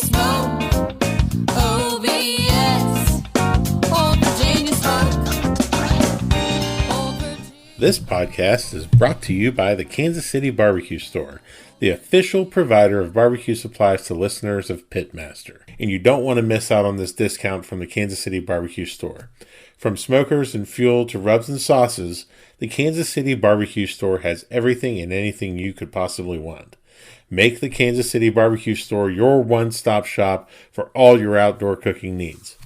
Smoke. OVS. Old Virginia Smoke. Old Virginia. This podcast is brought to you by the Kansas City Barbecue Store, the official provider of barbecue supplies to listeners of Pitmaster. And you don't want to miss out on this discount from the Kansas City Barbecue Store. From smokers and fuel to rubs and sauces, the Kansas City Barbecue Store has everything and anything you could possibly want. Make the Kansas City Barbecue Store your one-stop shop for all your outdoor cooking needs.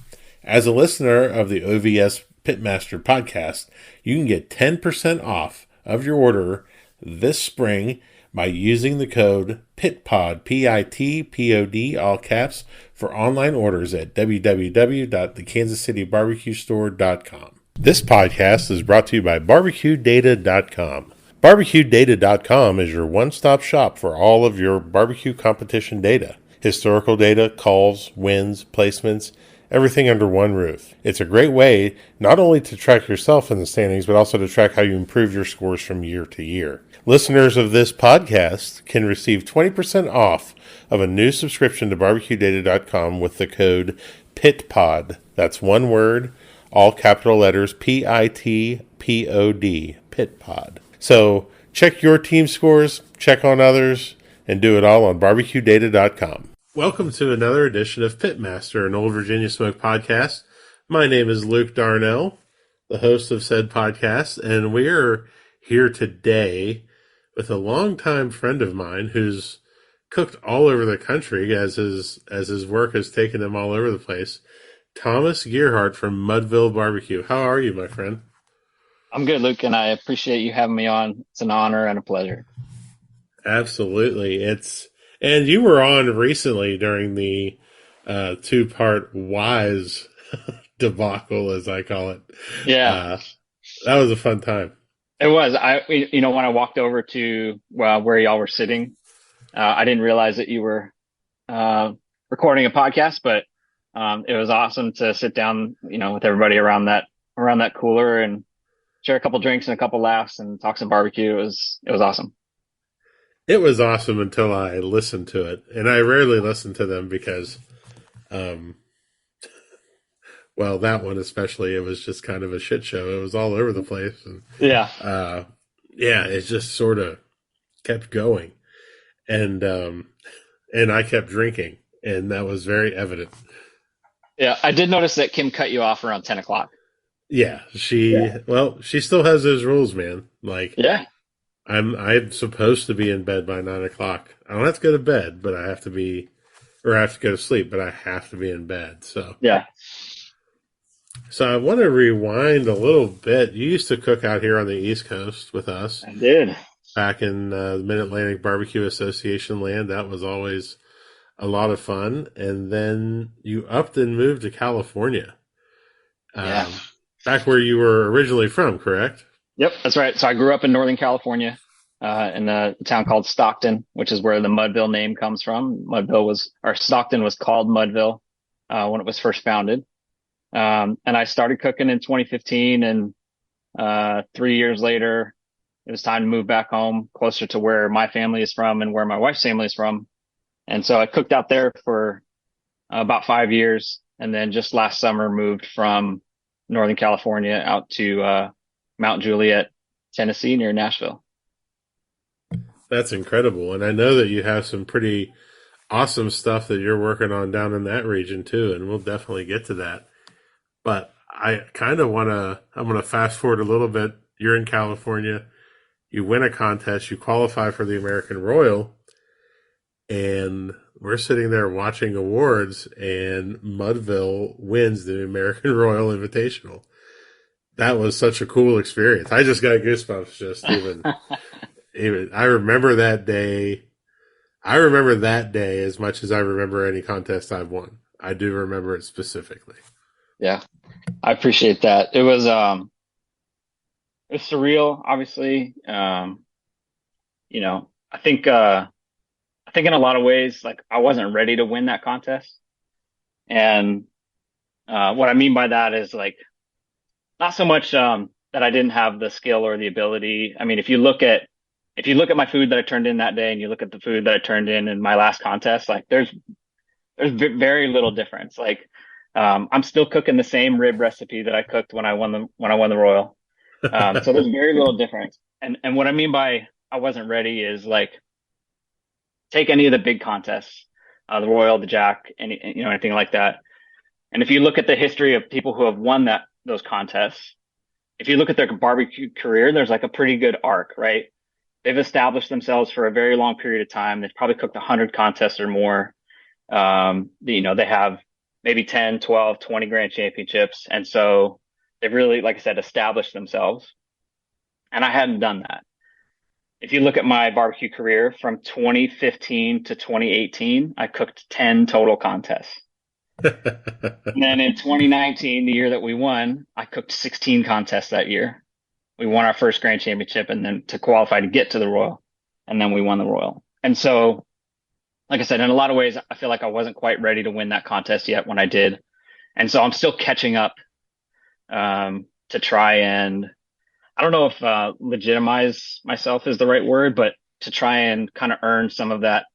As a listener of the OVS Pitmaster podcast, you can get 10% off of your order this spring by using the code PITPOD, P-I-T-P-O-D, all caps, for online orders at www.thekansascitybarbecuestore.com. This podcast is brought to you by BarbecueData.com. BarbecueData.com is your one-stop shop for all of your barbecue competition data. Historical data, calls, wins, placements, everything under one roof. It's a great way not only to track yourself in the standings, but also to track how you improve your scores from year to year. Listeners of this podcast can receive 20% off of a new subscription to BarbecueData.com with the code PITPOD. That's one word, all capital letters, P-I-T-P-O-D, PITPOD. So check your team scores, check on others, and do it all on BarbecueData.com. Welcome to another edition of Pitmaster, an Old Virginia Smoke podcast. My name is Luke Darnell, the host of said podcast, and we are here today with a longtime friend of mine who's cooked all over the country as his work has taken him all over the place. Thomas Gearhart from Mudville Barbecue. How are you, my friend? I'm good, Luke, and I appreciate you having me on. It's an honor and a pleasure. Absolutely. And you were on recently during the two-part Wise debacle, as I call it. Yeah. That was a fun time. It was. When I walked over to where y'all were sitting, I didn't realize that you were recording a podcast, but it was awesome to sit down, with everybody around that cooler and share a couple drinks and a couple laughs and talk some barbecue. It was awesome. It was awesome until I listened to it, and I rarely listen to them because, that one especially, it was just kind of a shit show. It was all over the place, and it just sort of kept going, and I kept drinking, and that was very evident. Yeah, I did notice that Kim cut you off around 10 o'clock. Yeah, she still has those rules, man. I'm supposed to be in bed by 9 o'clock. I don't have to go to bed, but I have to go to sleep, but I have to be in bed. So yeah. So I want to rewind a little bit. You used to cook out here on the East Coast with us. I did. Back in the Mid-Atlantic Barbecue Association land. That was always a lot of fun. And then you upped and moved to California. Back where you were originally from, correct? Yep, that's right. So I grew up in Northern California, in a town called Stockton, which is where the Mudville name comes from. Stockton was called Mudville when it was first founded. And I started cooking in 2015, and 3 years later, it was time to move back home closer to where my family is from and where my wife's family is from. And so I cooked out there for about 5 years, and then just last summer moved from Northern California out to Mount Juliet, Tennessee, near Nashville. That's incredible. And I know that you have some pretty awesome stuff that you're working on down in that region too, and we'll definitely get to that. But I kind of I'm going to fast forward a little bit. You're in California, you win a contest, you qualify for the American Royal, and we're sitting there watching awards, and Mudville wins the American Royal Invitational. That was such a cool experience. I just got goosebumps just even. I remember that day. I remember that day as much as I remember any contest I've won. I do remember it specifically. Yeah, I appreciate that. It was surreal, obviously. I think in a lot of ways, like, I wasn't ready to win that contest. And what I mean by that is, like, not so much that I didn't have the skill or the ability. I mean, if you look at my food that I turned in that day, and you look at the food that I turned in my last contest, like, there's There's very little difference. Like, I'm still cooking the same rib recipe that I cooked when I won the Royal. So there's very little difference. And what I mean by I wasn't ready is like take any of the big contests, the Royal, the Jack, anything like that. And if you look at the history of people who have won those contests, if you look at their barbecue career, there's like a pretty good arc, right? They've established themselves for a very long period of time. They've probably cooked 100 contests or more. They have maybe 10, 12, 20 grand championships. And so they've really, like I said, established themselves. And I hadn't done that. If you look at my barbecue career from 2015 to 2018, I cooked 10 total contests. And then in 2019, the year that we won, I cooked 16 contests that year. We won our first grand championship and then to qualify to get to the Royal. And then we won the Royal. And so, like I said, in a lot of ways, I feel like I wasn't quite ready to win that contest yet when I did. And so I'm still catching up to try and, I don't know if legitimize myself is the right word, but to try and kind of earn some of that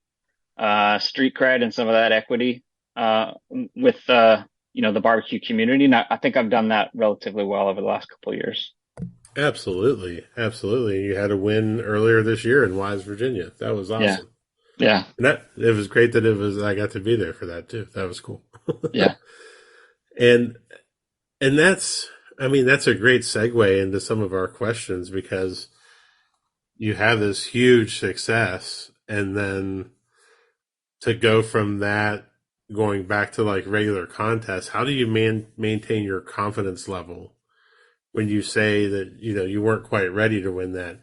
street cred and some of that equity with the barbecue community. And I think I've done that relatively well over the last couple of years. Absolutely. Absolutely. You had a win earlier this year in Wise, Virginia. That was awesome. Yeah. And it was great that I got to be there for that too. That was cool. Yeah. And that's a great segue into some of our questions because you have this huge success and then to go from that going back to like regular contests, how do you maintain your confidence level when you say that, you weren't quite ready to win that?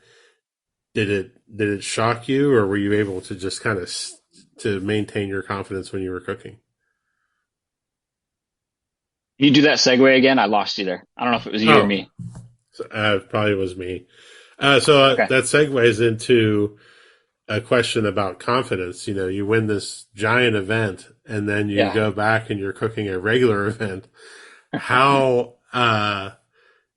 Did it shock you, or were you able to just kind of to maintain your confidence when you were cooking? Can you do that segue again? I lost you there. I don't know if it was you or me. Probably was me. Okay. That segues into a question about confidence. You win this giant event and then you go back and you're cooking a regular event. How,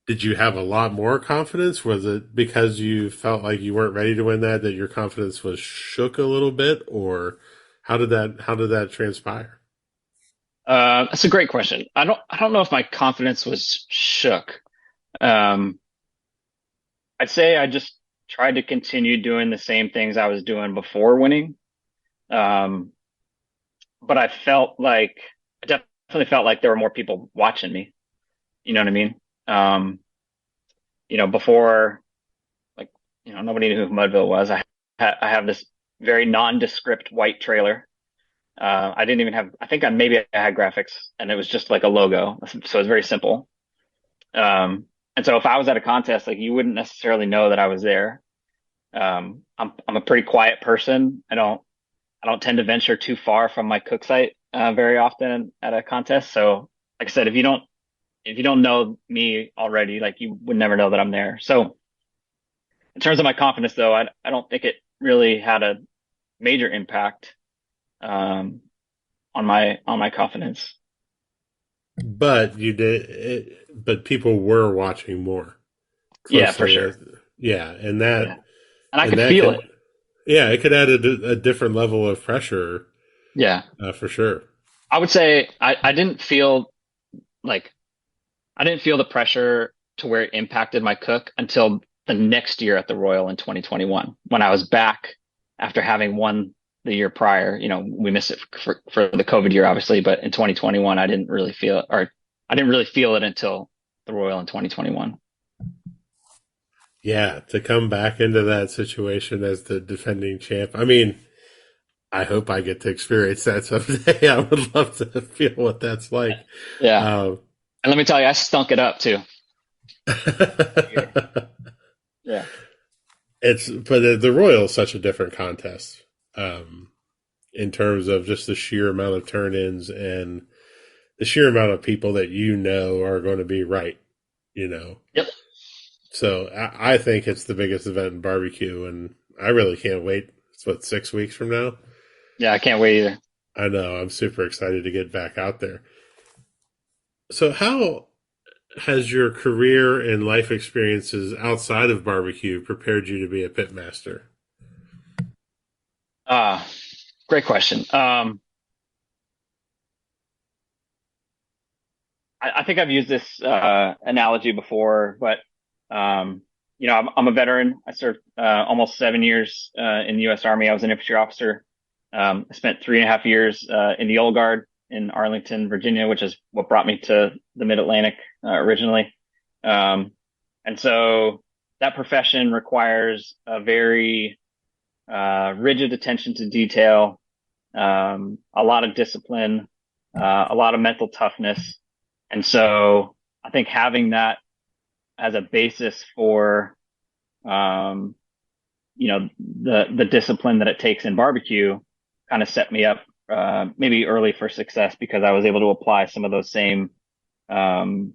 did you have a lot more confidence? Was it because you felt like you weren't ready to win that your confidence was shook a little bit, or how did that transpire? That's a great question. I don't know if my confidence was shook. I'd say I just tried to continue doing the same things I was doing before winning. But I definitely felt like there were more people watching me. You know what I mean? Before, like, nobody knew who Mudville was. I have this very nondescript white trailer. I didn't even have, I think maybe I had graphics and it was just like a logo. So it's very simple. And so if I was at a contest, like you wouldn't necessarily know that I was there. I'm a pretty quiet person. I don't tend to venture too far from my cook site, very often at a contest. So like I said, if you don't know me already, like you would never know that I'm there. So in terms of my confidence though, I don't think it really had a major impact, on my confidence. But you did, but people were watching more closely. Yeah, for sure. And that, Yeah. And I could feel it. Yeah, it could add a different level of pressure. Yeah, for sure. I would say I didn't feel the pressure to where it impacted my cook until the next year at the Royal in 2021, when I was back after having won the year prior. We missed it for the COVID year, obviously, but in 2021, I didn't really feel it until the Royal in 2021. Yeah, to come back into that situation as the defending champ. I mean, I hope I get to experience that someday. I would love to feel what that's like. Yeah. And let me tell you, I stunk it up too. Yeah. But the Royal is such a different contest, in terms of just the sheer amount of turn-ins and the sheer amount of people that are going to be right. Yep. So I think it's the biggest event in barbecue, and I really can't wait. It's 6 weeks from now? Yeah, I can't wait either. I know. I'm super excited to get back out there. So how has your career and life experiences outside of barbecue prepared you to be a pitmaster? Great question. I think I've used this analogy before, but I'm a veteran. I served almost 7 years in the U.S. Army. I was an infantry officer. I spent 3.5 years in the Old Guard in Arlington, Virginia, which is what brought me to the Mid-Atlantic originally. Um, and so that profession requires a very rigid attention to detail, a lot of discipline, a lot of mental toughness. And so I think having that as a basis for, um, the discipline that it takes in barbecue kind of set me up, maybe early for success because I was able to apply some of those same, um,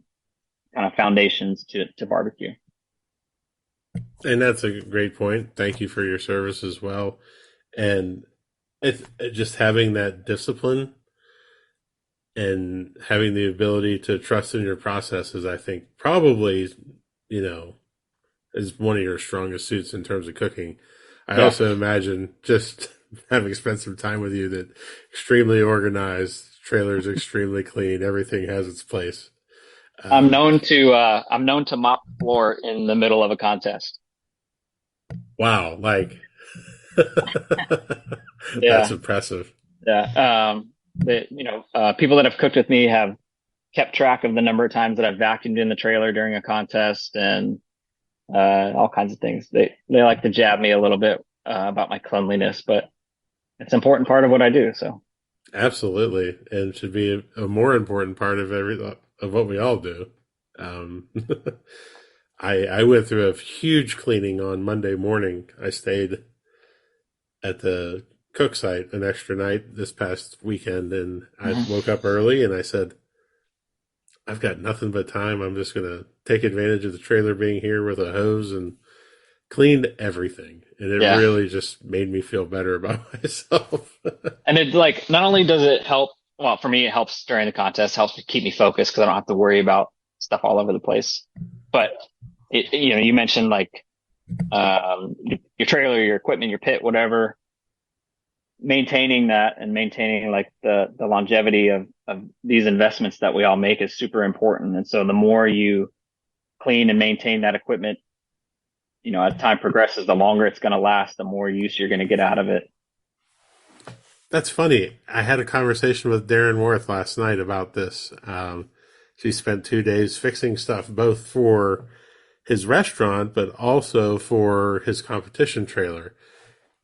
kind of foundations to barbecue. And that's a great point. Thank you for your service as well. And it's just having that discipline and having the ability to trust in your processes, I think probably, you know, is one of your strongest suits in terms of cooking. I Yeah. also imagine just having spent some time with you that extremely organized, trailer's extremely clean, everything has its place. Um, I'm known to mop the floor in the middle of a contest. wow, like that's Yeah. impressive. Yeah. People that have cooked with me have kept track of the number of times that I've vacuumed in the trailer during a contest and all kinds of things. They like to jab me a little bit about my cleanliness, but it's an important part of what I do. So Absolutely, and should be a more important part of of what we all do. Um, I went through a huge cleaning on Monday morning. I stayed at the cook site an extra night this past weekend, and I Mhm. woke up early and I said, I've got nothing but time. I'm just gonna take advantage of the trailer being here with a hose and cleaned everything, and it Yeah. really just made me feel better about myself. And it like not only does it help, well, for me, it helps during the contest, helps to keep me focused because I don't have to worry about stuff all over the place. But you mentioned like your trailer, your equipment, your pit, whatever, maintaining that and maintaining like the longevity of these investments that we all make is super important. And so the more you clean and maintain that equipment, as time progresses, the longer it's going to last, the more use you're going to get out of it. That's funny. I had a conversation with Darren Worth last night about this. She spent 2 days fixing stuff both for his restaurant, but also for his competition trailer.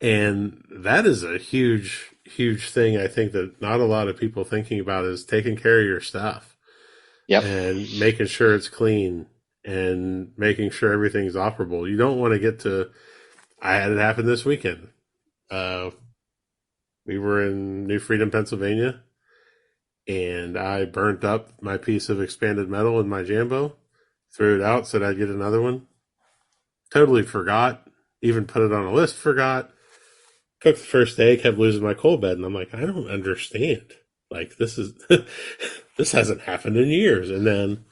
And that is a huge, huge thing. I think that not a lot of people thinking about is taking care of your stuff Yep. and making sure it's clean and making sure everything's operable. You don't want to get to, I had it happen this weekend. Uh, we were in New Freedom, Pennsylvania, and I burnt up my piece of expanded metal in my Jambo, threw it out, said I'd get another one. Totally forgot, even put it on a list, forgot. Cooked the first day, kept losing my coal bed, and I'm like, I don't understand. Like this is this hasn't happened in years. And then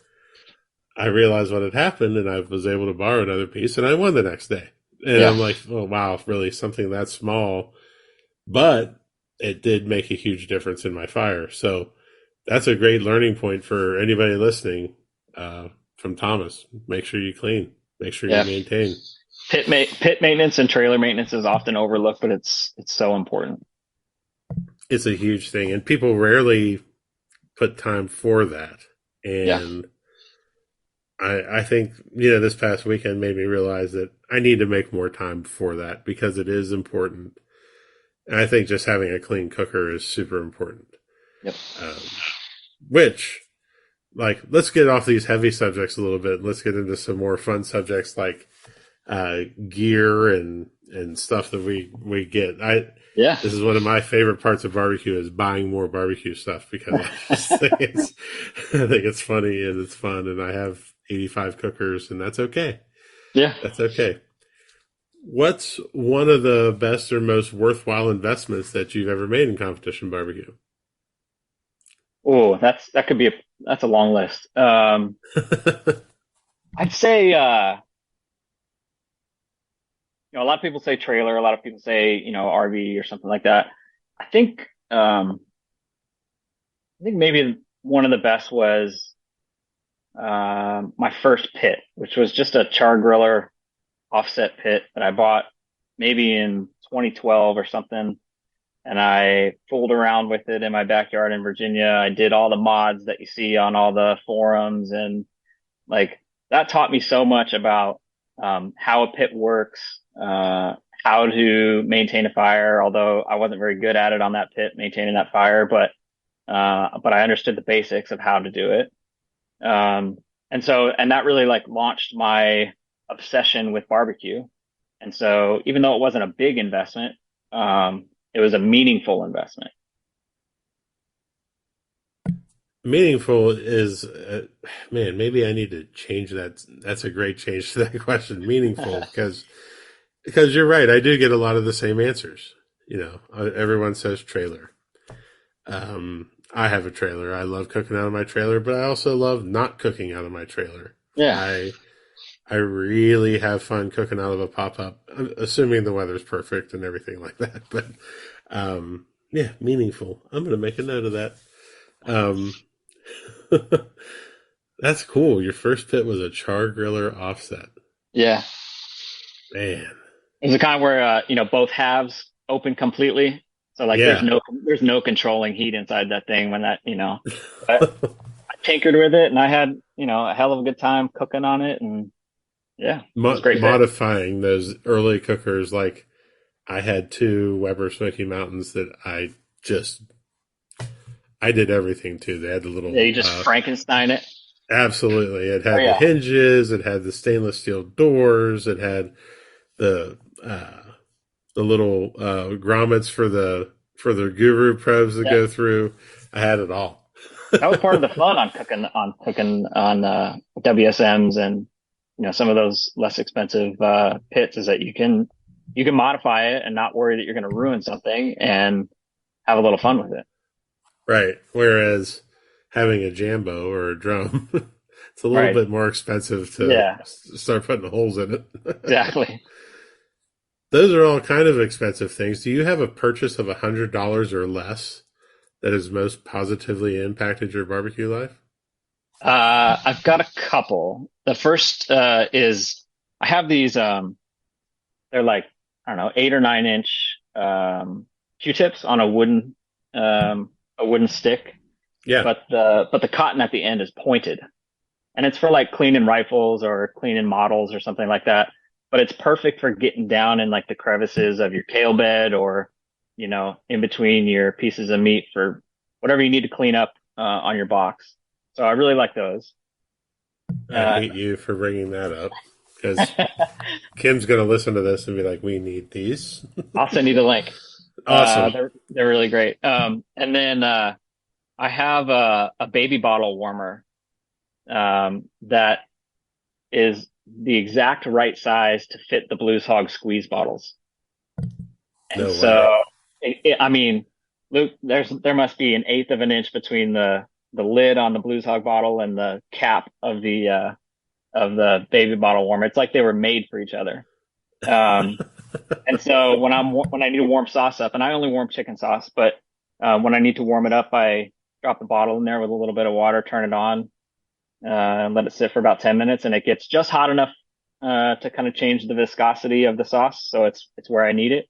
I realized what had happened, and I was able to borrow another piece, and I won the next day. And Yeah. I'm like, oh wow, really something that small, but it did make a huge difference in my fire. So that's a great learning point for anybody listening. From Thomas, make sure you clean, make sure you Yeah. maintain. Pit maintenance and trailer maintenance is often overlooked, but it's so important. It's a huge thing, and people rarely put time for that. Yeah. And I think, this past weekend made me realize that I need to make more time for that because it is important. And I think just having a clean cooker is super important. Yep. Um, which, like, let's get off these heavy subjects a little bit. Let's get into some more fun subjects like gear and stuff that we get. Yeah. This is one of my favorite parts of barbecue is buying more barbecue stuff because I just think I think it's funny and it's fun, and I have 85 cookers, and that's okay. Yeah. That's okay. What's one of the best or most worthwhile investments that you've ever made in competition barbecue? Oh, that's a long list. I'd say, a lot of people say trailer, a lot of people say, RV or something like that. I think, I think maybe one of the best was my first pit, which was just a char griller offset pit that I bought maybe in 2012 or something. And I fooled around with it in my backyard in Virginia. I did all the mods that you see on all the forums, and like that taught me so much about how a pit works, how to maintain a fire. Although I wasn't very good at it on that pit, maintaining that fire, but I understood the basics of how to do it. And that really like launched my obsession with barbecue. And so even though it wasn't a big investment, it was a meaningful investment. Meaningful is, man, maybe I need to change that. That's a great change to that question. Meaningful, because you're right. I do get a lot of the same answers. Everyone says trailer. I have a trailer. I love cooking out of my trailer, but I also love not cooking out of my trailer. Yeah. I really have fun cooking out of a pop-up, assuming the weather's perfect and everything like that. But, yeah, meaningful. I'm going to make a note of that. That's cool. Your first pit was a char griller offset. Yeah. Man. It's the kind where, both halves open completely. So like Yeah. there's no controlling heat inside that thing when but I tinkered with it and I had, a hell of a good time cooking on it. And yeah, it was great. Modifying those early cookers. Like I had two Weber Smoky Mountains that I did everything to. They had the little, Yeah, you just Frankenstein it. Absolutely. It had the hinges. It had the stainless steel doors. It had the little grommets for the guru probes to go through. I had it all. That was part of the fun on cooking on WSMs and some of those less expensive pits is that you can modify it and not worry that you're going to ruin something and have a little fun with it. Right. Whereas having a Jambo or a drum, it's a little bit more expensive to start putting holes in it. Exactly. Those are all kind of expensive things. Do you have a purchase of $100 or less that has most positively impacted your barbecue life? I've got a couple. The first is I have these. They're like I don't know, 8 or 9 inch Q-tips on a wooden stick. Yeah. But the cotton at the end is pointed, and it's for like cleaning rifles or cleaning models or something like that. But it's perfect for getting down in like the crevices of your kale bed or, in between your pieces of meat for whatever you need to clean up on your box. So I really like those. I hate you for bringing that up because Kim's going to listen to this and be like, we need these. I'll send you the link. Awesome. They're really great. And then I have a baby bottle warmer that is the exact right size to fit the Blues Hog squeeze bottles. And I mean, Luke, there must be 1/8 of an inch between the lid on the Blues Hog bottle and the cap of the baby bottle warmer. It's like they were made for each other. And so when I need to warm sauce up, and I only warm chicken sauce, but when I need to warm it up, I drop the bottle in there with a little bit of water, turn it on, and let it sit for about 10 minutes, and it gets just hot enough to kind of change the viscosity of the sauce, so it's where I need it.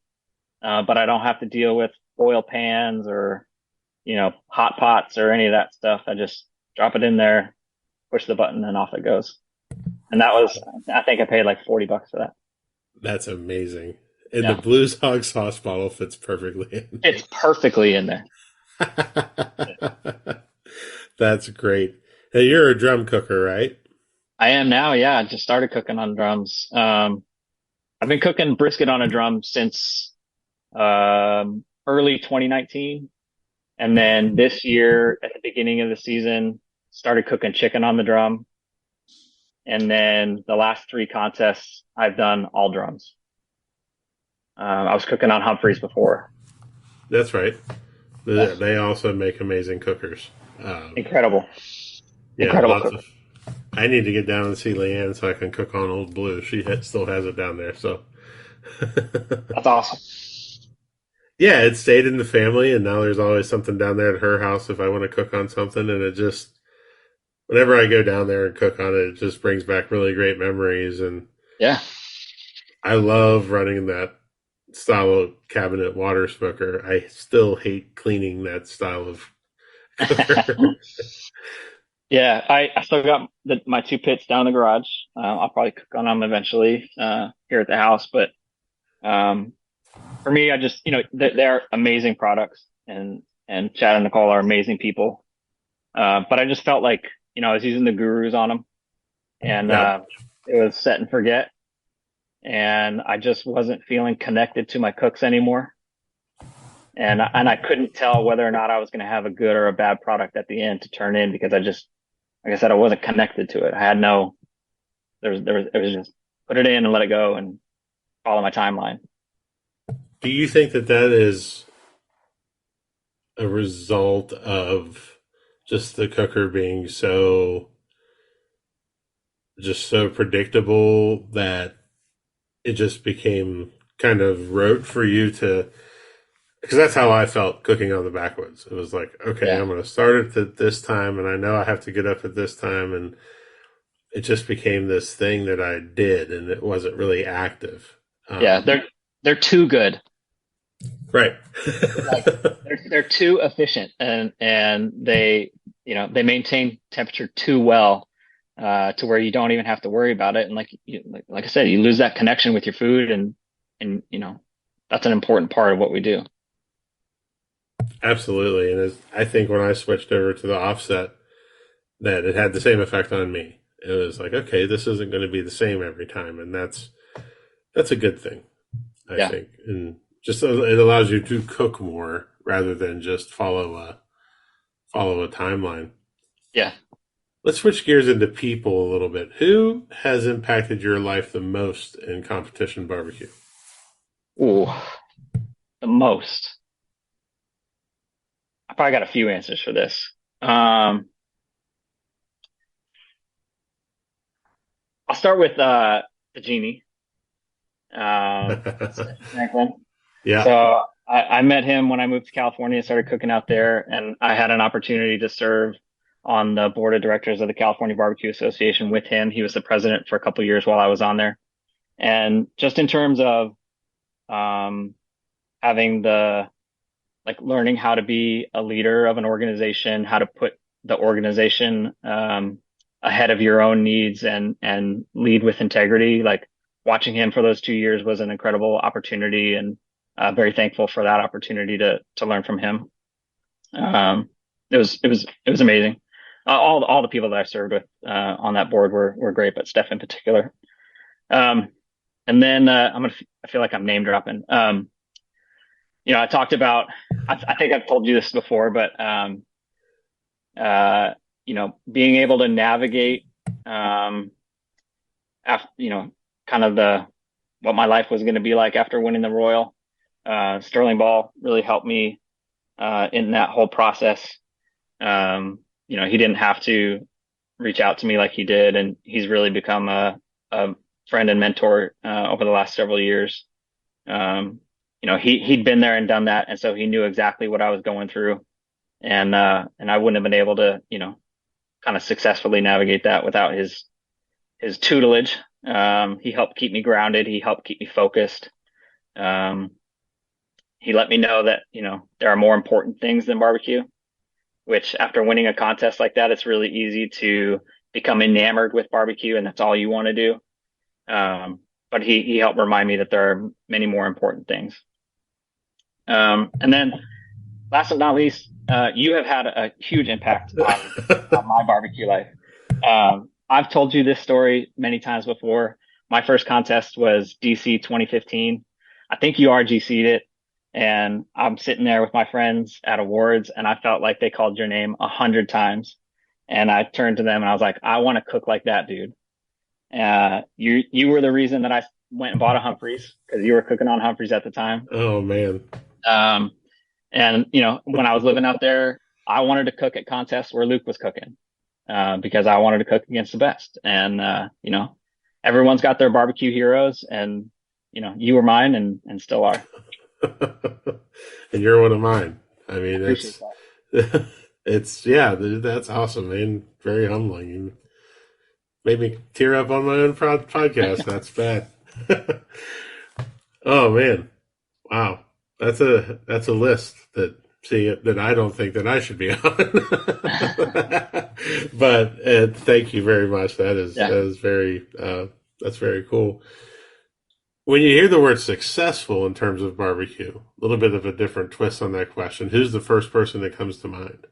But I don't have to deal with oil pans or hot pots or any of that stuff. I just drop it in there, push the button, and off it goes. And I think I paid like $40 for that. That's amazing. And the Blues Hog sauce bottle fits perfectly in. It's perfectly in there. That's great. Hey, you're a drum cooker, right? I am now, yeah. I just started cooking on drums. I've been cooking brisket on a drum since early 2019. And then this year, at the beginning of the season, started cooking chicken on the drum. And then the last 3 contests, I've done all drums. I was cooking on Humphreys before. That's right. They also make amazing cookers. Incredible. Yeah, Incredible. I need to get down and see Leanne so I can cook on Old Blue. She still has it down there. So that's awesome. Yeah, it stayed in the family, and now there's always something down there at her house if I want to cook on something, and whenever I go down there and cook on it, it just brings back really great memories. And Yeah. I love running that style of cabinet water smoker. I still hate cleaning that style of cooker. Yeah, I still got my two pits down in the garage. I'll probably cook on them eventually here at the house. But um, for me, I just they're amazing products, and Chad and Nicole are amazing people. But I just felt like I was using the gurus on them, and Yeah. it was set and forget, and I just wasn't feeling connected to my cooks anymore. And I couldn't tell whether or not I was going to have a good or a bad product at the end to turn in because I just, like I said, I wasn't connected to it. I had no, it was just put it in and let it go and follow my timeline. Do you think that that is a result of just the cooker being so predictable that it just became kind of rote for you to, because that's how I felt cooking on the backwoods. It was like, okay, Yeah. I'm going to start it at this time, and I know I have to get up at this time, and it just became this thing that I did, and it wasn't really active. Yeah. They're too good. Right. Like they're too efficient and they maintain temperature too well, to where you don't even have to worry about it. And like I said, you lose that connection with your food and that's an important part of what we do. Absolutely, and I think when I switched over to the offset, that it had the same effect on me. It was like, okay, this isn't going to be the same every time, and that's a good thing, I Yeah. think, and just it allows you to cook more rather than just follow a timeline. Yeah. Let's switch gears into people a little bit. Who has impacted your life the most in competition barbecue? Ooh, the most. I probably got a few answers for this. I'll start with the genie, Stephen Franklin. Yeah. So I met him when I moved to California and started cooking out there, and I had an opportunity to serve on the board of directors of the California Barbecue Association with him. He was the president for a couple of years while I was on there. And just in terms of um, having learning how to be a leader of an organization, how to put the organization ahead of your own needs and lead with integrity. Like watching him for those 2 years was an incredible opportunity, and very thankful for that opportunity to learn from him. Um, it was amazing. All the people that I've served with on that board were great, but Steph in particular. Um, and then I feel like I'm name dropping. I talked about. I think I've told you this before, but being able to navigate, after, kind of what my life was going to be like after winning the Royal. Sterling Ball really helped me in that whole process. He didn't have to reach out to me like he did, and he's really become a friend and mentor over the last several years. He'd been there and done that, and so he knew exactly what I was going through, and I wouldn't have been able to, kind of successfully navigate that without his tutelage. He helped keep me grounded. He helped keep me focused. Um, he let me know that, there are more important things than barbecue, which after winning a contest like that, it's really easy to become enamored with barbecue and that's all you want to do. But he helped remind me that there are many more important things. And then last but not least, you have had a huge impact on my barbecue life. I've told you this story many times before. My first contest was DC 2015. I think you RGC'd it. And I'm sitting there with my friends at awards, and I felt like they called your name 100 times. And I turned to them and I was like, I want to cook like that, dude. You were the reason that I went and bought a Humphreys because you were cooking on Humphreys at the time. Oh man. Um, and when I was living out there, I wanted to cook at contests where Luke was cooking, because I wanted to cook against the best. And everyone's got their barbecue heroes, and you were mine and still are. And you're one of mine. I mean, Appreciate it's that. Dude, that's awesome, man. Very humbling. You made me tear up on my own podcast. That's bad. Oh man, wow. That's a list that I don't think that I should be on. But thank you very much. Yeah. That is very that's very cool. When you hear the word successful in terms of barbecue, a little bit of a different twist on that question. Who's the first person that comes to mind?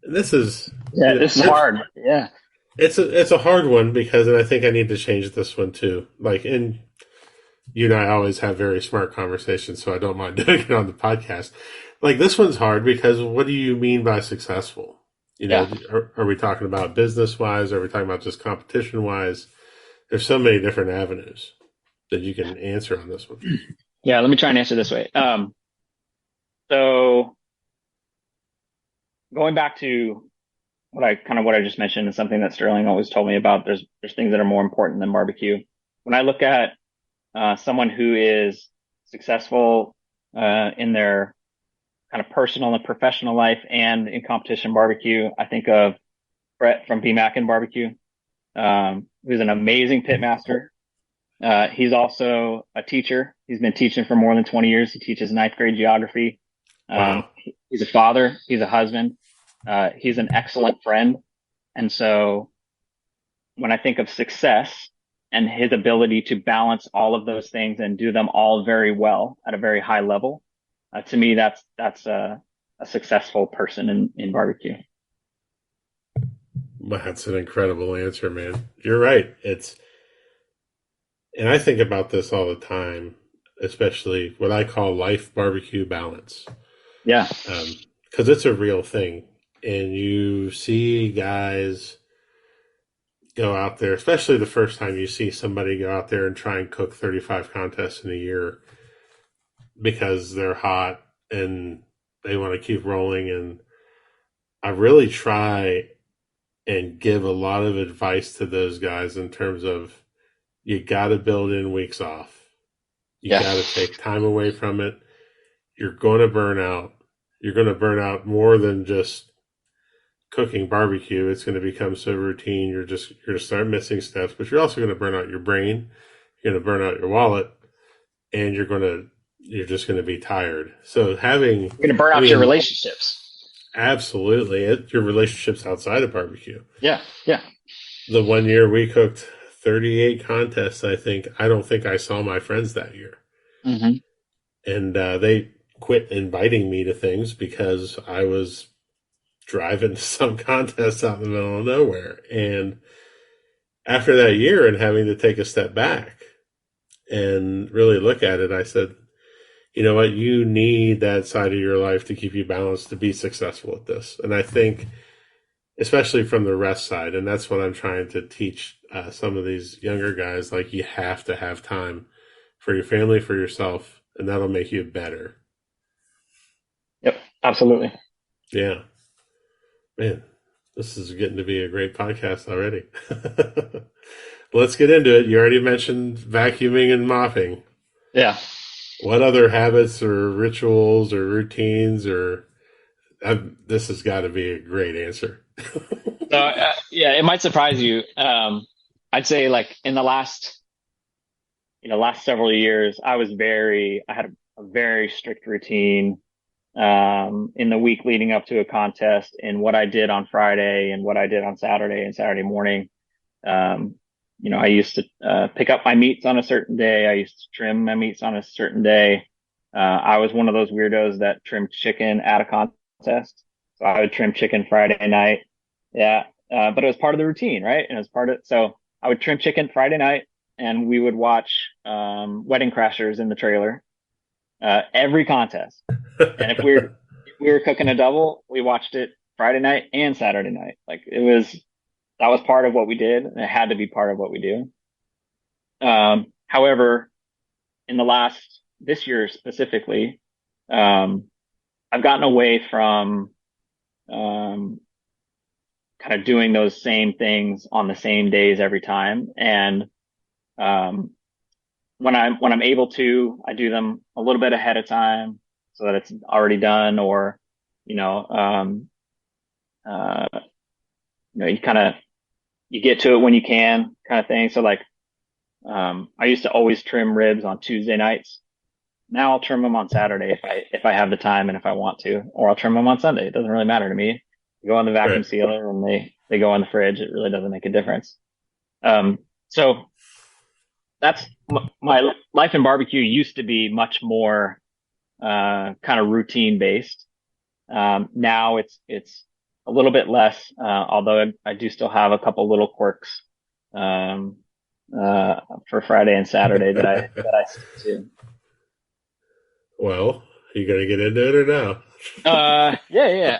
And this is Yeah, this is hard. Yeah. it's a hard one because, and I think I need to change this one too. Like, in you and I always have very smart conversations, so I don't mind doing it on the podcast. Like, this one's hard because what do you mean by successful? Yeah. Are we talking about business wise? Are we talking about just competition wise? There's so many different avenues that you can answer on this one. Yeah. Let me try and answer this way. So going back to what I just mentioned is something that Sterling always told me about. There's things that are more important than barbecue. When I look at someone who is successful in their kind of personal and professional life and in competition barbecue, I think of Brett from BMAC and Barbecue, who's an amazing pitmaster. He's also a teacher. He's been teaching for more than 20 years. He teaches ninth grade geography. Wow. He's a father. He's a husband. He's an excellent friend. And so when I think of success and his ability to balance all of those things and do them all very well at a very high level, to me, that's a successful person in barbecue. That's an incredible answer, man. You're right. And I think about this all the time, especially what I call life barbecue balance. Yeah. Because it's a real thing. And you see guys go out there, especially the first time you see somebody go out there and try and cook 35 contests in a year because they're hot and they want to keep rolling. And I really try and give a lot of advice to those guys in terms of you got to build in weeks off. You Yeah. got to take time away from it. You're going to burn out. You're going to burn out more than just cooking barbecue. It's going to become so routine. You're going to start missing steps, but you're also going to burn out your brain. You're going to burn out your wallet, and you're just going to be tired. So You're going to burn out your relationships. Absolutely. Your relationships outside of barbecue. Yeah. Yeah. The one year we cooked 38 contests, I don't think I saw my friends that year. Mm-hmm. And they quit inviting me to things because I was driving to some contests out in the middle of nowhere. And after that year and having to take a step back and really look at it, I said, you know what, you need that side of your life to keep you balanced to be successful at this. And I think, especially from the rest side, and that's what I'm trying to teach some of these younger guys, like, you have to have time for your family, for yourself, and that'll make you better. Yep, absolutely. Yeah. Man, this is getting to be a great podcast already. Let's get into it. You already mentioned vacuuming and mopping. Yeah. What other habits or rituals or routines this has got to be a great answer. So yeah, it might surprise you. I'd say like in the last several years, I had a very strict routine in the week leading up to a contest, and what I did on Friday and what I did on Saturday and Saturday morning. I used to pick up my meats on a certain day. I used to trim my meats on a certain day. I was one of those weirdos that trimmed chicken at a contest. So I would trim chicken Friday night. Yeah. But it was part of the routine, right? And it was so I would trim chicken Friday night and we would watch, Wedding Crashers in the trailer, every contest. And if we were cooking a double, we watched it Friday night and Saturday night. Like that was part of what we did, and it had to be part of what we do. However, in this year specifically, I've gotten away from kind of doing those same things on the same days every time. And when I'm able to, I do them a little bit ahead of time so that it's already done, or you know, uh, you kind of you get to it when you can, kind of thing. So like, I used to always trim ribs on Tuesday nights. Now I'll trim them on Saturday if I have the time and if I want to, or I'll trim them on Sunday. It doesn't really matter to me. They go on the vacuum Right. sealer and they go in the fridge. It really doesn't make a difference. So that's my life in barbecue used to be much more kind of routine based. Now it's a little bit less, although I do still have a couple little quirks um, for Friday and Saturday that I stick to. Well, you gonna get into it or no? Yeah, yeah.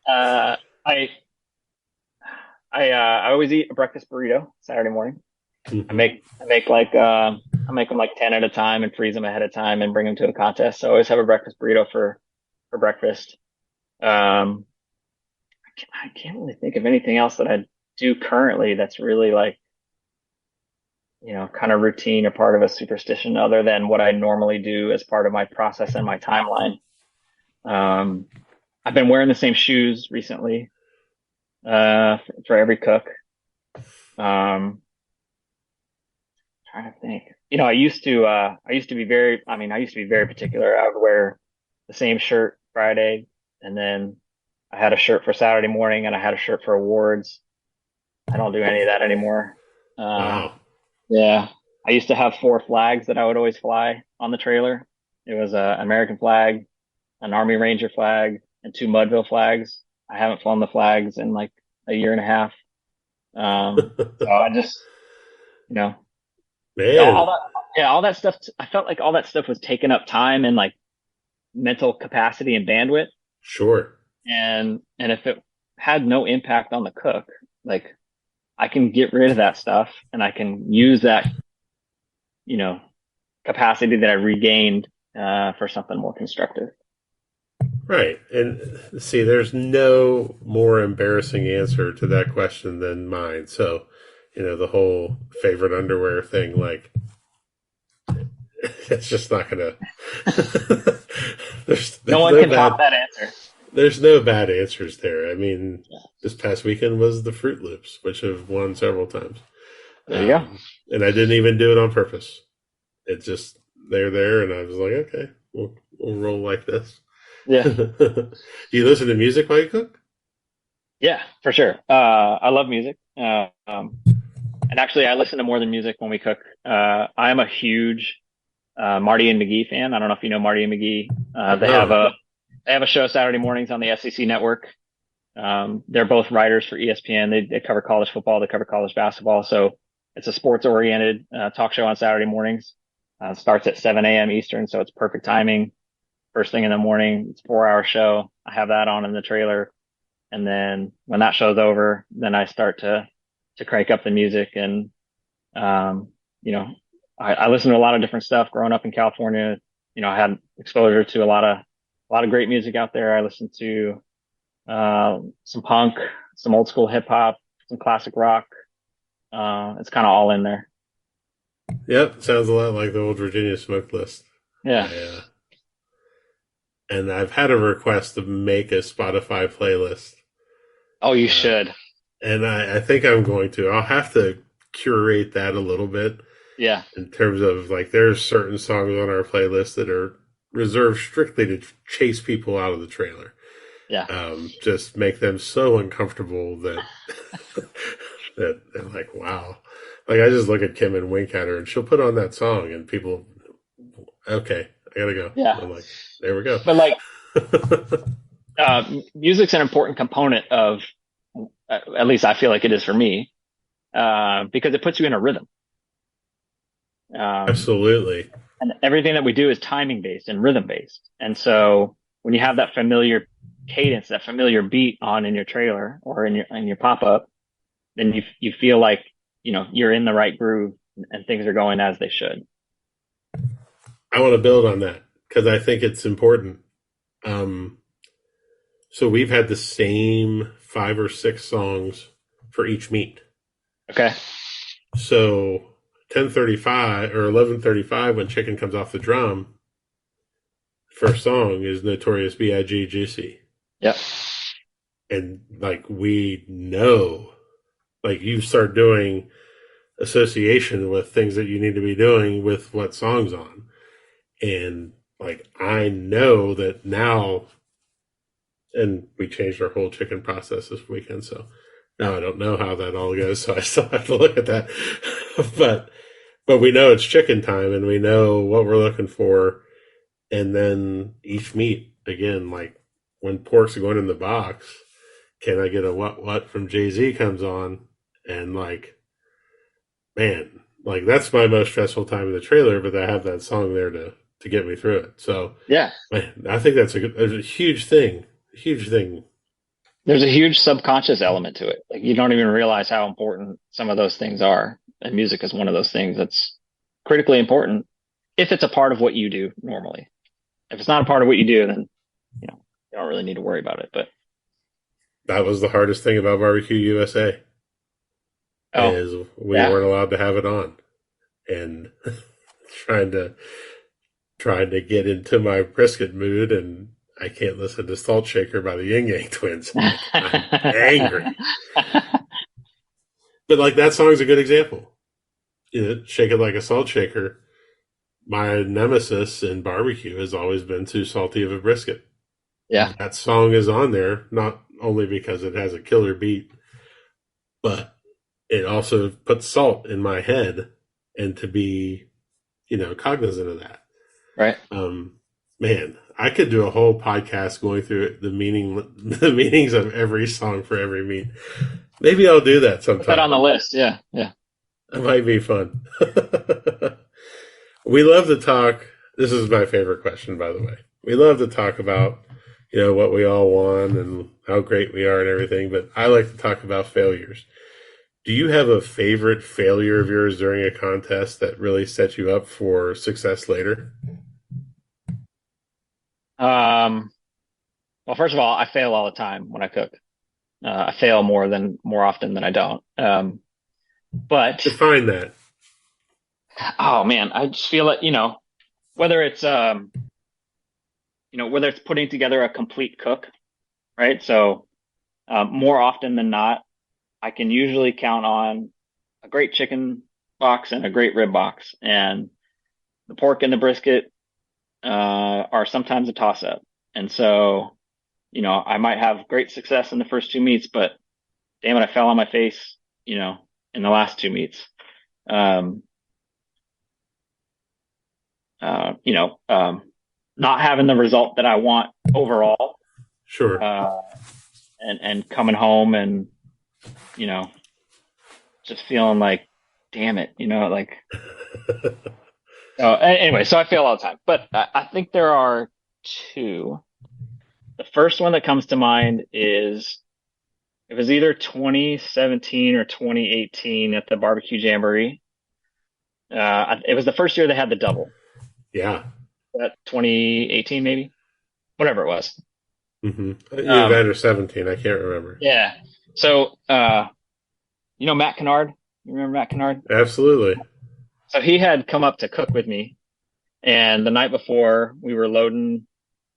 uh, I I always eat a breakfast burrito Saturday morning. Mhm. I make them like 10 at a time and freeze them ahead of time and bring them to a contest. So I always have a breakfast burrito for breakfast. Um, I can't really think of anything else that I do currently that's really like, kind of routine or part of a superstition other than what I normally do as part of my process and my timeline. Um, I've been wearing the same shoes recently, for every cook. Um, Trying to think. I used to be I used to be very particular. I would wear the same shirt Friday, and then I had a shirt for Saturday morning, and I had a shirt for awards. I don't do any of that anymore. Uh, Wow. yeah, I used to have four flags that I would always fly on the trailer. It was an American flag, an Army Ranger flag, and two Mudville flags. I haven't flown the flags in like a year and a half. So I just, you know, all Man, that, yeah, all that stuff. I felt like all that stuff was taking up time and like mental capacity and bandwidth. sure. And if it had no impact on the cook, like I can get rid of that stuff and I can use that, you know, capacity that I regained, for something more constructive. Right. And see, there's no more embarrassing answer to that question than mine. So, the whole favorite underwear thing, like, it's just not gonna. there's No there's one no can top bad that answer. there's no bad answers there. I mean, this past weekend was the Fruit Loops, which have won several times, There you go. and I didn't even do it on purpose. It just they're there, and I was like, okay, we'll roll like this. Yeah. Do you listen to music while you cook? Yeah, for sure. I love music. And actually I listen to more than music when we cook. I'm a huge, Marty and McGee fan. I don't know if you know Marty and McGee. No. They have a show Saturday mornings on the SEC network. They're both writers for ESPN. They cover college football. They cover college basketball. So it's a sports oriented, talk show on Saturday mornings. Starts at 7 a.m. Eastern. So it's perfect timing. First thing in the morning. It's a 4 hour show. I have that on in the trailer. And then when that show's over, then I start to crank up the music and, um, you know, I listened to a lot of different stuff growing up in California. I had exposure to a lot of great music out there. I listened to, some punk, some old school hip hop, some classic rock. It's kind of all in there. Yep, sounds a lot like the old Virginia Smoke list. Yeah. I, and I've had a request to make a Spotify playlist, Oh, you uh, should. and I think I'm going to. I'll have to curate that a little bit Yeah. in terms of like there's certain songs on our playlist that are reserved strictly to chase people out of the trailer. Yeah. Just make them so uncomfortable that that they're like, wow. Like I just look at Kim and wink at her, and she'll put on that song, and people, okay, I gotta go. Yeah. I'm like, there we go. But like, music's an important component of, at least I feel like it is for me, because it puts you in a rhythm. Um, Absolutely. and everything that we do is timing based and rhythm based. And so when you have that familiar cadence, that familiar beat on in your trailer or in your pop up, then you feel like, you're in the right groove and things are going as they should. I want to build on that because I think it's important. Um, so we've had the same 5 or 6 songs for each meet. Okay. So 10:35 or 11:35 when chicken comes off the drum, first song is Notorious B.I.G. Juicy. Yep. And like we know, like you start doing association with things that you need to be doing with what song's on. And like I know that now, and we changed our whole chicken process this weekend, so now I don't know how that all goes, so I still have to look at that. but we know it's chicken time and we know what we're looking for. And then each meat, again, like when pork's going in the box, can I get a what from Jay-Z comes on, and like, man, like that's my most stressful time in the trailer, but I have that song there to get me through it. So Yeah. man, I think that's a huge thing. Huge thing. There's a huge subconscious element to it. Like you don't even realize how important some of those things are. And music is one of those things that's critically important if it's a part of what you do normally. If it's not a part of what you do, then you don't really need to worry about it. But That was the hardest thing about Barbecue USA oh, is we yeah. weren't allowed to have it on, and trying to get into my brisket mood, and I can't listen to Salt Shaker by the Yin Yang Twins. I'm angry. But like that song's a good example. Shake It Like a Salt Shaker. My nemesis in barbecue has always been too salty of a brisket. Yeah. That song is on there not only because it has a killer beat, but it also puts salt in my head, and to be, cognizant of that. Right. Man, I could do a whole podcast going through the meanings of every song for every meat. Maybe I'll do that Put that on sometime. the list. Yeah. Yeah. It might be fun. We love to talk. This is my favorite question, by the way. We love to talk about, what we all won and how great we are and everything, but I like to talk about failures. Do you have a favorite failure of yours during a contest that really set you up for success later? Um, well, first of all, I fail all the time when I cook. I fail more often than I don't. But Define that. oh man, I just feel it, whether it's whether it's putting together a complete cook, right? So more often than not, I can usually count on a great chicken box and a great rib box, and the pork and the brisket are sometimes a toss up. And so, I might have great success in the first two meats, but damn it, I fell on my face, in the last two meats. Um, uh, you know, um, Not having the result that I want overall, Sure. uh, and coming home and, you know, just feeling like, damn it, like, anyway, so I fail all the time, but I think there are two. The first one that comes to mind is it was either 2017 or 2018 at the barbecue jamboree. It was the first year they had the double. Yeah. 2018 maybe, whatever it was. Mm-hmm. Either Um, that or 17. I can't remember. yeah. So, Matt Kennard. You remember Matt Kennard? Absolutely. So he had come up to cook with me, and the night before we were loading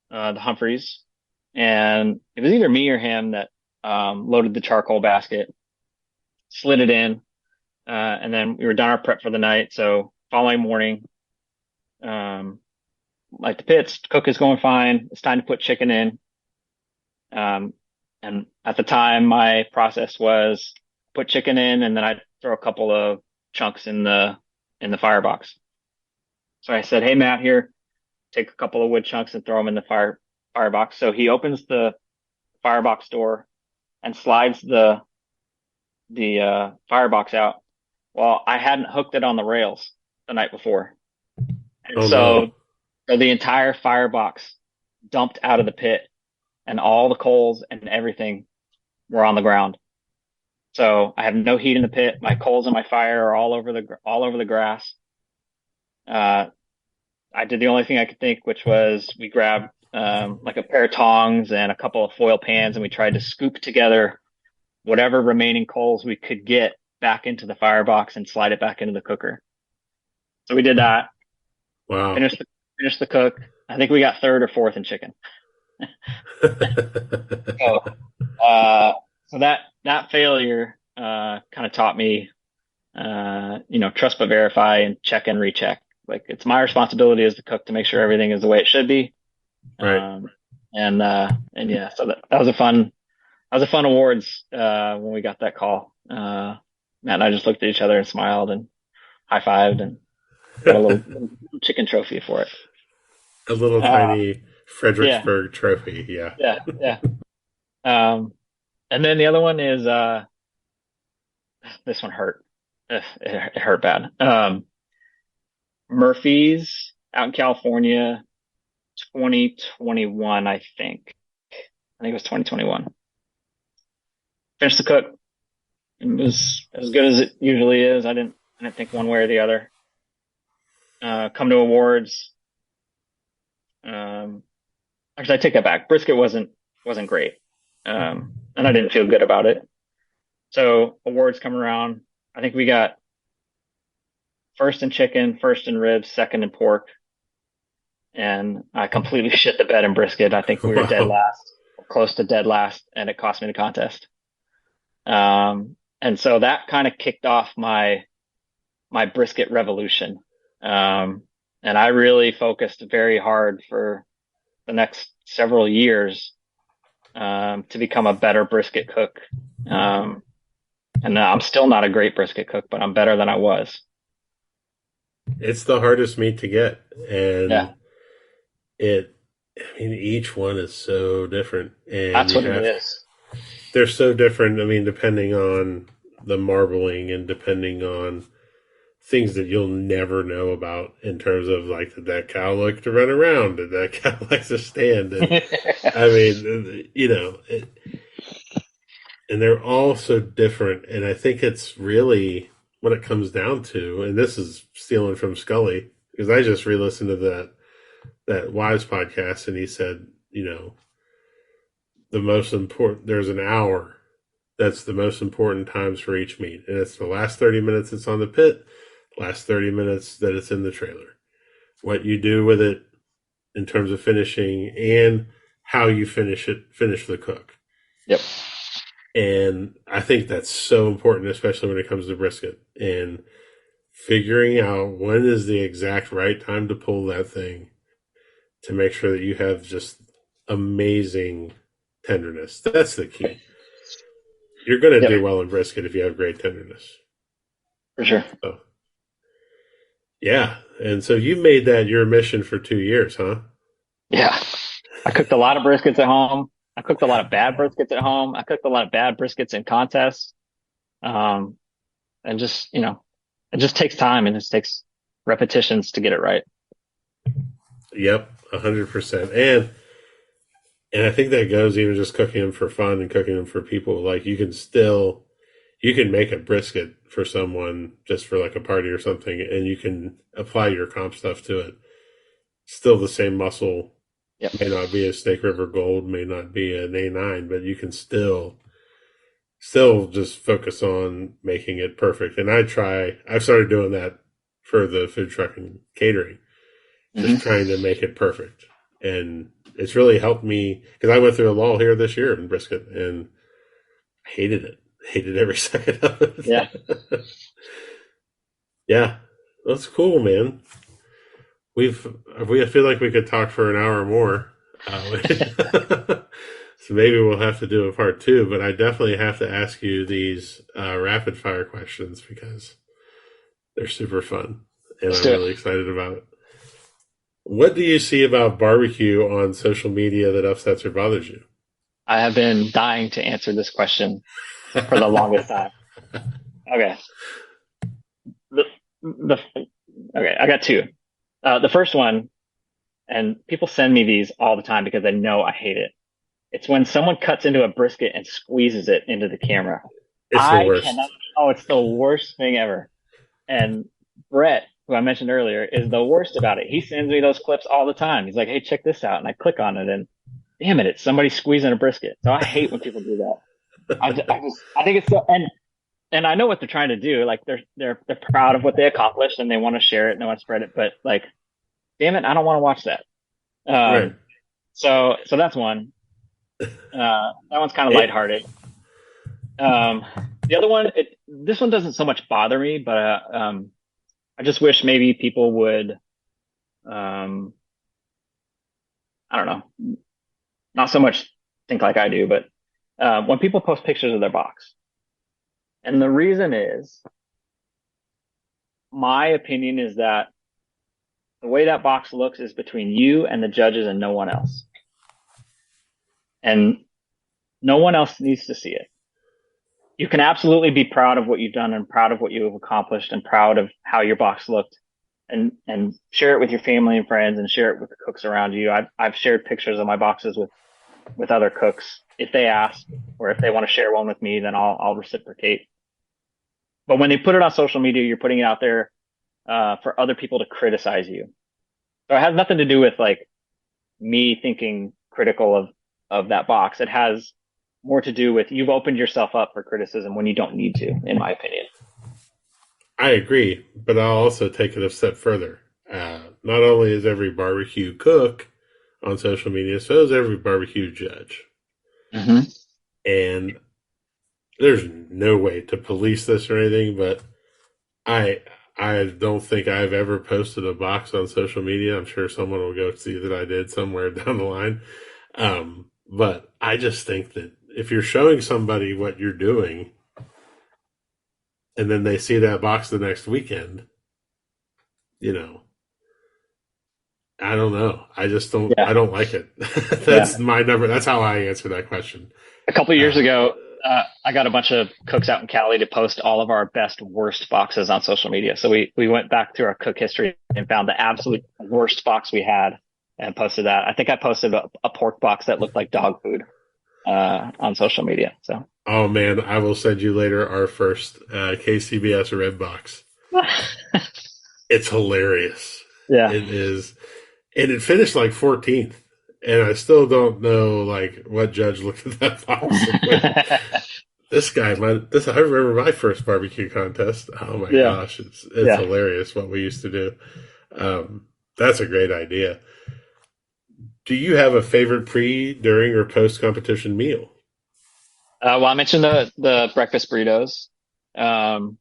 the Humphreys, and it was either me or him that loaded the charcoal basket, slid it in, and then we were done our prep for the night. So following morning, um, like the pits, cook is going fine. It's time to put chicken in. Um, and at the time, my process was put chicken in, and then I'd throw a couple of chunks in the firebox. So I said, "Hey Matt, here, take a couple of wood chunks and throw them in the firebox." So he opens the firebox door and slides the firebox out. Well, I hadn't hooked it on the rails the night before, and Oh no. so the entire firebox dumped out of the pit, and all the coals and everything were on the ground. So I have no heat in the pit. My coals and my fire are all over the grass. Uh, I did the only thing I could think, which was we grabbed like a pair of tongs and a couple of foil pans, and we tried to scoop together whatever remaining coals we could get back into the firebox and slide it back into the cooker. So we did that. Wow. Finished the cook. I think we got third or fourth in chicken. So, so that failure kind of taught me, trust but verify and check and recheck. Like it's my responsibility as the cook to make sure everything is the way it should be. Right. And yeah, so that was a fun awards when we got that call. Matt and I just looked at each other and smiled and high-fived and got a little chicken trophy for it. A little tiny Fredericksburg yeah. trophy, yeah. Yeah. And then the other one is this one hurt. It hurt bad. Murphy's out in California, 2021, I think. I think it was 2021. Finished the cook. It was as good as it usually is. I didn't think one way or the other. Come to awards. Actually, I take that back. Brisket wasn't great, and I didn't feel good about it. So awards come around. I think we got first in chicken, first in ribs, second in pork, and I completely shit the bed in brisket. I think we were dead last, close to dead last, and it cost me the contest. And so that kind of kicked off my brisket revolution. And I really focused very hard for the next several years to become a better brisket cook. And I'm still not a great brisket cook, but I'm better than I was. It's the hardest meat to get. And yeah. Each one is so different. And that's what it is. They're so different. Depending on the marbling and depending on things that you'll never know about in terms of like, did that cow like to run around? Did that cow like to stand? And, and they're all so different. And I think it's really what it comes down to, and this is stealing from Scully, because I just re-listened to that Wives podcast, and he said, the most important, there's an hour that's the most important times for each meat. And it's the last 30 minutes it's on the pit, last 30 minutes that it's in the trailer. What you do with it in terms of finishing and how you finish the cook. Yep. And I think that's so important, especially when it comes to brisket. And figuring out when is the exact right time to pull that thing to make sure that you have just amazing tenderness. That's the key. You're going to do well in brisket if you have great tenderness. For sure. So, yeah. And so you made that your mission for 2 years, huh? Yeah. I cooked a lot of briskets at home. I cooked a lot of bad briskets at home. I cooked a lot of bad briskets in contests. And just, it just takes time and it takes repetitions to get it right. Yep. 100%. And I think that goes even just cooking them for fun and cooking them for people. Like you can make a brisket for someone just for like a party or something, and you can apply your comp stuff to it. Still the same muscle. Yep. May not be a Snake River Gold, may not be an A9, but you can still just focus on making it perfect. And I've started doing that for the food truck and catering, just trying to make it perfect. And it's really helped me because I went through a lull here this year in brisket and hated it. Hated every second of it. Yeah. Yeah. That's cool, man. I feel like we could talk for an hour more. So maybe we'll have to do a part 2, but I definitely have to ask you these rapid fire questions because they're super fun and I'm really excited about it. What do you see about barbecue on social media that upsets or bothers you? I have been dying to answer this question for the longest time. Okay. Okay, I got 2. The first one, and people send me these all the time because they know I hate it. It's when someone cuts into a brisket and squeezes it into the camera. It's the worst. It's the worst thing ever. And Brett, who I mentioned earlier, is the worst about it. He sends me those clips all the time. He's like, hey, check this out. And I click on it and damn it, it's somebody squeezing a brisket. So I hate when people do that. I think it's so, and and I know what they're trying to do. Like they're proud of what they accomplished and they want to share it and they want to spread it. But like, damn it, I don't want to watch that. Right. So that's one. That one's kind of It, lighthearted. The other one, this one doesn't so much bother me, but I just wish maybe people would, um, I don't know, not so much think like I do, but when people post pictures of their box, and the reason is, my opinion is that the way that box looks is between you and the judges and no one else, and no one else needs to see it. You can absolutely be proud of what you've done and proud of what you have accomplished and proud of how your box looked and share it with your family and friends and share it with the cooks around you. I've shared pictures of my boxes with other cooks if they ask, or if they want to share one with me, then I'll reciprocate. But when they put it on social media, you're putting it out there, for other people to criticize you. So it has nothing to do with like me thinking critical of that box. It has more to do with you've opened yourself up for criticism when you don't need to, in my opinion. I agree, but I'll also take it a step further. Not only is every barbecue cook on social media, so is every barbecue judge. Mm-hmm. And there's no way to police this or anything, but I I don't think I've ever posted a box on social media. I'm sure someone will go see that I did somewhere down the line. But I just think that if you're showing somebody what you're doing and then they see that box the next weekend, you know, I don't know. I Yeah. don't like it. Yeah. That's my number. That's how I answer that question. A couple of years Uh, ago, I got a bunch of cooks out in Cali to post all of our best worst boxes on social media. So we went back through our cook history and found the absolute worst box we had and posted that. I think I posted a pork box that looked like dog food on social media. So oh man, I will send you later our first KCBS red box. It's hilarious. yeah. It is, and it finished like 14th. And I still don't know like what judge looked at that box and went, this guy, I remember my first barbecue contest. Oh my Yeah. gosh, it's Yeah. hilarious what we used to do. That's a great idea. Do you have a favorite pre, during, or post competition meal? Well, I mentioned the breakfast burritos. Um,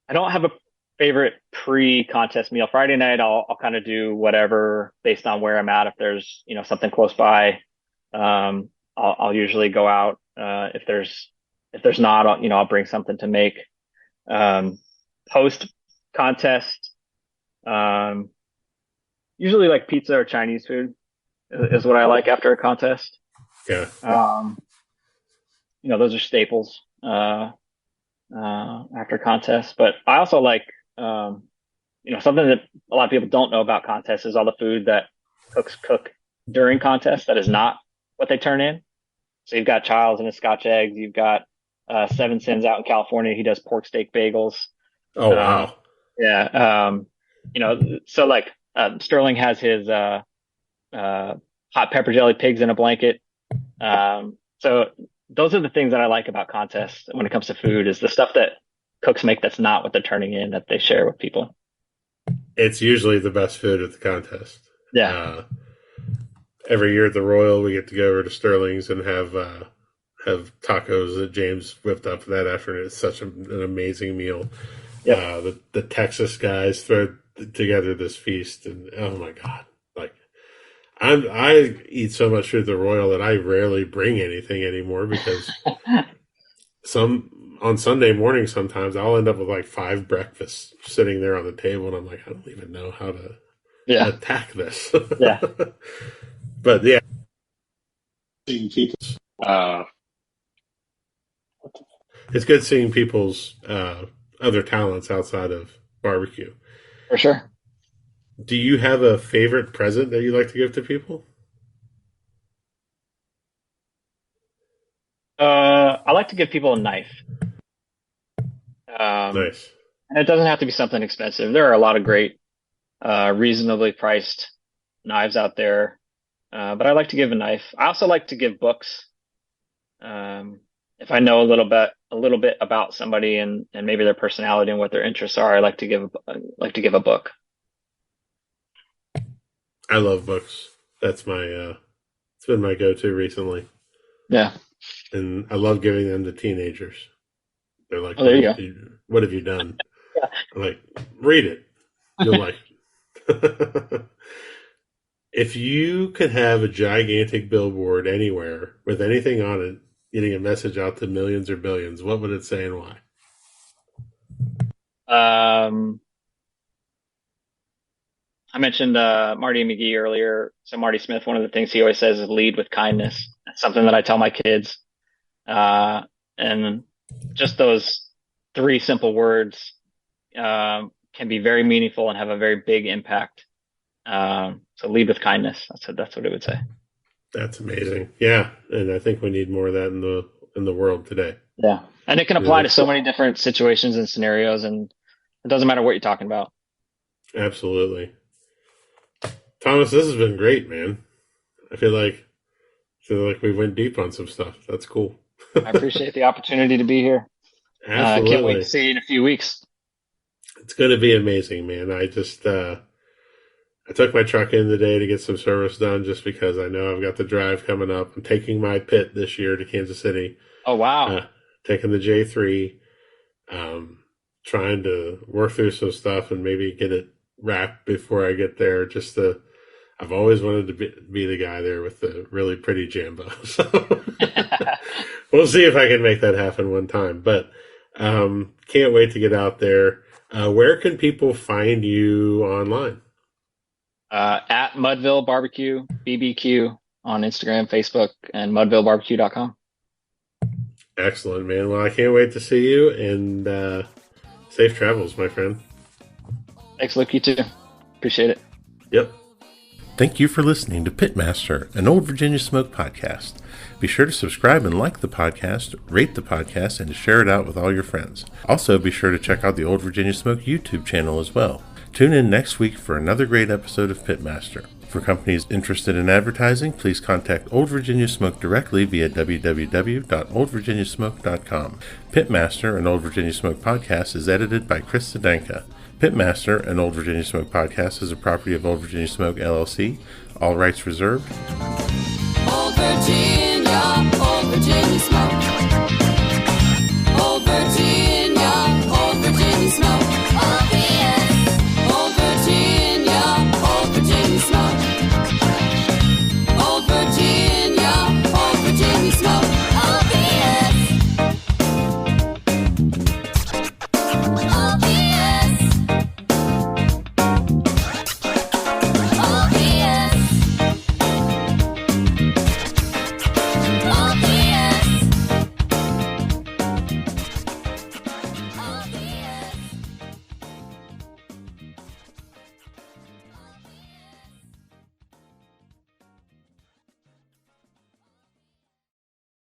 I don't have a favorite pre-contest meal. Friday night, I'll kind of do whatever based on where I'm at. If there's, something close by, I'll usually go out. If there's not, I'll bring something to make. Um, Post contest, um, usually like pizza or Chinese food is what I like after a contest. Yeah, Um, those are staples, after contests, but I also like, um, something that a lot of people don't know about contests is all the food that cooks cook during contests that is not what they turn in. So you've got Childs and his Scotch eggs. You've got Seven Sins out in California. He does pork steak bagels. oh Uh, wow. yeah. So like Sterling has his hot pepper jelly pigs in a blanket. So those are the things that I like about contests when it comes to food is the stuff that cooks make that's not what they're turning in that they share with people. It's usually the best food at the contest. Yeah. uh, every year at the Royal we get to go over to Sterling's and have tacos that James whipped up for that afternoon. It's such an amazing meal. Yep. The Texas guys throw together this feast, and oh my god, like I eat so much food at the Royal that I rarely bring anything anymore because some on Sunday morning sometimes I'll end up with like 5 breakfasts sitting there on the table, and I'm like, I don't even know how to Yeah. attack this. Yeah. But yeah, Uh, it's good seeing people's other talents outside of barbecue. for sure. Do you have a favorite present that you like to give to people? I like to give people a knife. Nice. And it doesn't have to be something expensive. There are a lot of great, reasonably priced knives out there. But I like to give a knife. I also like to give books. Um, if I know a little bit about somebody and maybe their personality and what their interests are, I like to give a book. I love books. That's my it's been my go-to recently, Yeah. and I love giving them to teenagers. They're like, Oh, there you go. what have you done?" Yeah. I'm like, "Read it. You'll like it." If you could have a gigantic billboard anywhere with anything on it, getting a message out to millions or billions, what would it say and why? Um, I mentioned Marty McGee earlier. So Marty Smith, one of the things he always says is lead with kindness. That's something that I tell my kids. And just those three simple words can be very meaningful and have a very big impact. So lead with kindness. That's what it would say. That's amazing. Yeah, and I think we need more of that in the world today. Yeah. And it can apply Really. to so many different situations and scenarios, and it doesn't matter what you're talking about. Absolutely. Thomas, this has been great, man. I feel like we went deep on some stuff. That's cool. I appreciate the opportunity to be here. I can't wait Absolutely. to see you in a few weeks. It's going to be amazing, man. I just I took my truck in today to get some service done just because I know I've got the drive coming up. I'm taking my pit this year to Kansas City. Oh, wow. Taking the J3, trying to work through some stuff and maybe get it wrapped before I get there. I've always wanted to be the guy there with the really pretty Jambo. So we'll see if I can make that happen one time. But can't wait to get out there. Where can people find you online? At Mudville Barbecue, BBQ on Instagram, Facebook, and mudvillebarbecue.com. Excellent, man. Well, I can't wait to see you, and safe travels, my friend. Thanks, Luke. You too. Appreciate it. Yep. Thank you for listening to Pitmaster, an Old Virginia Smoke podcast. Be sure to subscribe and like the podcast, rate the podcast, and to share it out with all your friends. Also, be sure to check out the Old Virginia Smoke YouTube channel as well. Tune in next week for another great episode of Pitmaster. For companies interested in advertising, please contact Old Virginia Smoke directly via www.oldvirginiasmoke.com. Pitmaster, an Old Virginia Smoke podcast, is edited by Chris Sedanka. Pitmaster, an Old Virginia Smoke podcast, is a property of Old Virginia Smoke, LLC. All rights reserved. Old Virginia.